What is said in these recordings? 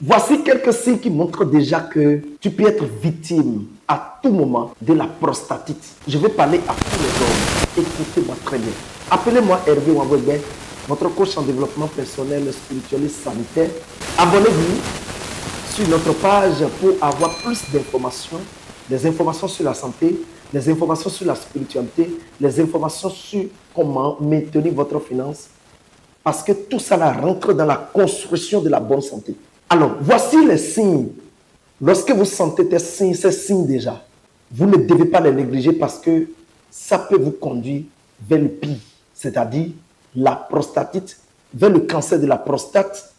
Voici quelques signes qui montrent déjà que tu peux être victime à tout moment de la prostatite. Je vais parler à tous les hommes. Écoutez-moi très bien. Appelez-moi Hervé Wamboué, votre coach en développement personnel, spirituel et sanitaire. Abonnez-vous sur notre page pour avoir plus d'informations, des informations sur la santé, des informations sur la spiritualité, les informations sur comment maintenir votre finance. Parce que tout ça là rentre dans la construction de la bonne santé. Alors, voici les signes. Lorsque vous sentez ces signes déjà, vous ne devez pas les négliger parce que ça peut vous conduire vers le pire, c'est-à-dire la prostatite, vers le cancer de la prostate,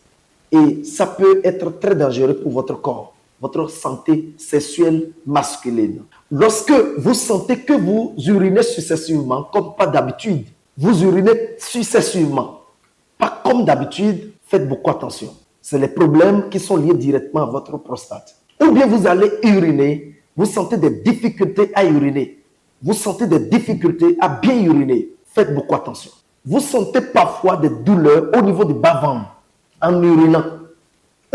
et ça peut être très dangereux pour votre corps, votre santé sexuelle masculine. Lorsque vous sentez que vous urinez successivement, comme pas d'habitude, vous urinez successivement, pas comme d'habitude, faites beaucoup attention. C'est les problèmes qui sont liés directement à votre prostate. Ou bien vous allez uriner, vous sentez des difficultés à uriner. Vous sentez des difficultés à bien uriner. Faites beaucoup attention. Vous sentez parfois des douleurs au niveau du bas-ventre en urinant.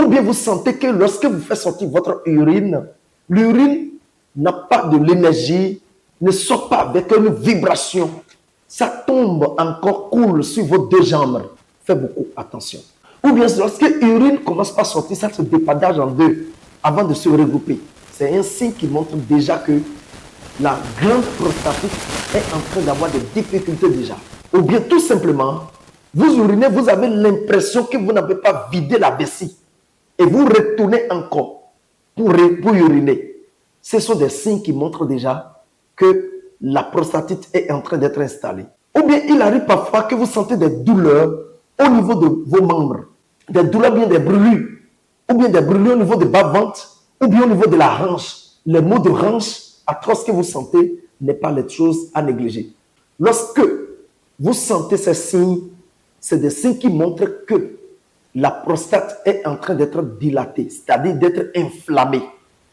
Ou bien vous sentez que lorsque vous faites sortir votre urine, l'urine n'a pas de l'énergie, ne sort pas avec une vibration. Ça tombe encore cool sur vos deux jambes. Faites beaucoup attention. Ou bien lorsque l'urine commence par sortir, ça se dépadage en deux avant de se regrouper. C'est un signe qui montre déjà que la glande prostatique est en train d'avoir des difficultés déjà. Ou bien tout simplement, vous urinez, vous avez l'impression que vous n'avez pas vidé la vessie. Et vous retournez encore pour uriner. Ce sont des signes qui montrent déjà que la prostatite est en train d'être installée. Ou bien il arrive parfois que vous sentez des douleurs au niveau de vos membres. Des douleurs, bien des brûlures, ou bien des brûlures au niveau du bas-ventre, ou bien au niveau de la hanche. Les maux de hanche atroces que vous sentez n'est pas les choses à négliger. Lorsque vous sentez ces signes, c'est des signes qui montrent que la prostate est en train d'être dilatée, c'est-à-dire d'être inflammée.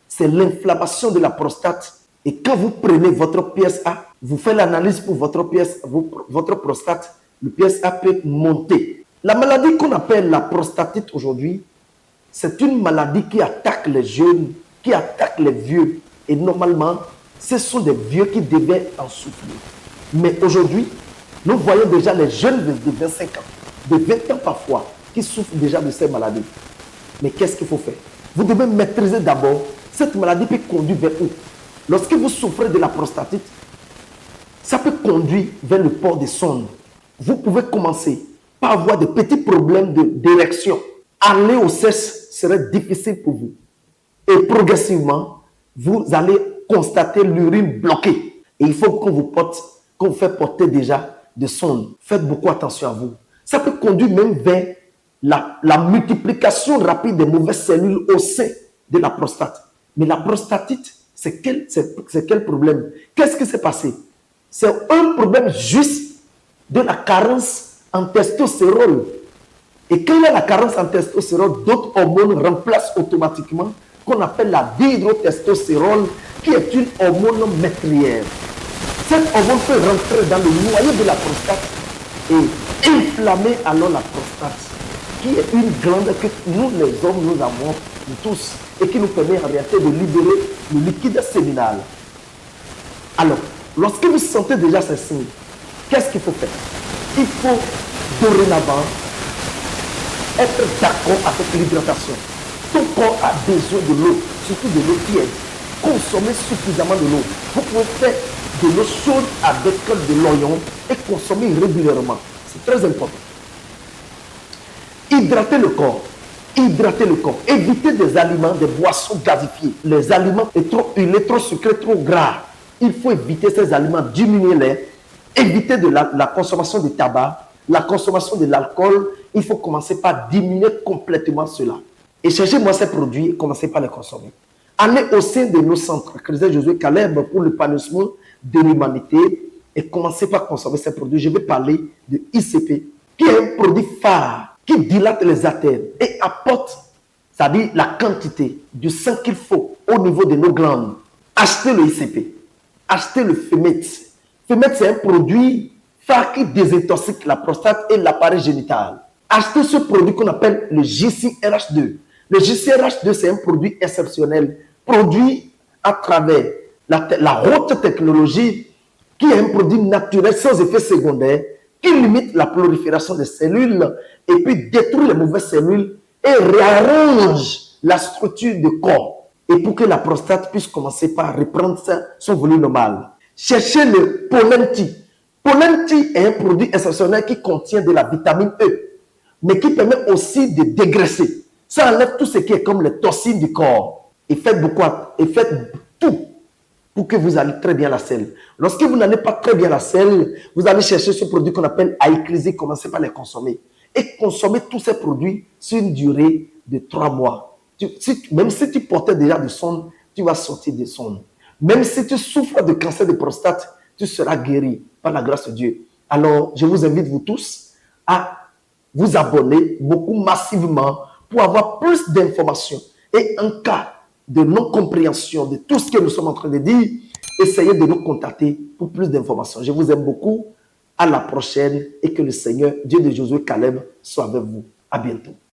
C'est l'inflammation de la prostate. Et quand vous prenez votre PSA, vous faites l'analyse pour votre prostate, le PSA peut monter. La maladie qu'on appelle la prostatite aujourd'hui, c'est une maladie qui attaque les jeunes, qui attaque les vieux. Et normalement, ce sont des vieux qui devaient en souffrir. Mais aujourd'hui, nous voyons déjà les jeunes de 25 ans, de 20 ans parfois, qui souffrent déjà de ces maladies. Mais qu'est-ce qu'il faut faire? Vous devez maîtriser d'abord, cette maladie peut conduire vers où? Lorsque vous souffrez de la prostatite, ça peut conduire vers le port des sondes. Vous pouvez commencer par avoir des petits problèmes d'érection. Aller au sexe serait difficile pour vous. Et progressivement, vous allez constater l'urine bloquée. Et il faut qu'on vous fait porter déjà des sondes. Faites beaucoup attention à vous. Ça peut conduire même vers la multiplication rapide des mauvaises cellules au sein de la prostate. Mais la prostatite, c'est quel problème? Qu'est-ce qui s'est passé? C'est un problème juste de la carence en testostérone. Et quand il y a la carence en testostérone, d'autres hormones remplacent automatiquement, qu'on appelle la dihydrotestostérone, qui est une hormone meurtrière. Cette hormone peut rentrer dans le noyau de la prostate et inflammer alors la prostate, qui est une glande que nous les hommes, nous avons tous, et qui nous permet en réalité de libérer le liquide séminal. Alors, lorsque vous sentez déjà ces signes, qu'est-ce qu'il faut faire? Il faut dorénavant être d'accord avec l'hydratation. Ton corps a besoin de l'eau, surtout de l'eau tiède. Consommez suffisamment de l'eau. Vous pouvez faire de l'eau chaude avec de l'oignon et consommer régulièrement. C'est très important. Hydratez le corps. Hydratez le corps. Évitez des aliments, des boissons gazifiées. Les aliments trop huilés, trop sucrés, trop gras. Il faut éviter ces aliments, diminuer-les. Évitez la consommation de tabac, la consommation de l'alcool. Il faut commencer par diminuer complètement cela. Et cherchez-moi ces produits et commencez par les consommer. Allez au sein de nos centres, Chrétien Josué Caleb, pour l'épanouissement de l'humanité et commencez par consommer ces produits. Je vais parler de ICP, qui est un produit phare, qui dilate les artères et apporte, c'est-à-dire la quantité du sang qu'il faut au niveau de nos glandes. Achetez le ICP. Achetez le Femet. Femet, c'est un produit phare qui désintoxique la prostate et l'appareil génital. Achetez ce produit qu'on appelle le JCRH2. Le JCRH2, c'est un produit exceptionnel, produit à travers la haute technologie, qui est un produit naturel sans effet secondaire, qui limite la prolifération des cellules et puis détruit les mauvaises cellules et réarrange la structure du corps. Et pour que la prostate puisse commencer par reprendre son volume normal. Cherchez le Pollen-T. Pollen-T est un produit exceptionnel qui contient de la vitamine E, mais qui permet aussi de dégraisser. Ça enlève tout ce qui est comme les toxines du corps. Et faites beaucoup, et faites tout pour que vous allez très bien la selle. Lorsque vous n'allez pas très bien la selle, vous allez chercher ce produit qu'on appelle Aiclisé, commencez par les consommer. Et consommer tous ces produits sur une durée de 3 mois. Même si tu portais déjà des sondes, tu vas sortir des sondes. Même si tu souffres de cancer de prostate, tu seras guéri par la grâce de Dieu. Alors, je vous invite, vous tous, à vous abonner beaucoup massivement pour avoir plus d'informations. Et en cas de non-compréhension de tout ce que nous sommes en train de dire, essayez de nous contacter pour plus d'informations. Je vous aime beaucoup. À la prochaine et que le Seigneur, Dieu de Josué Caleb, soit avec vous. À bientôt.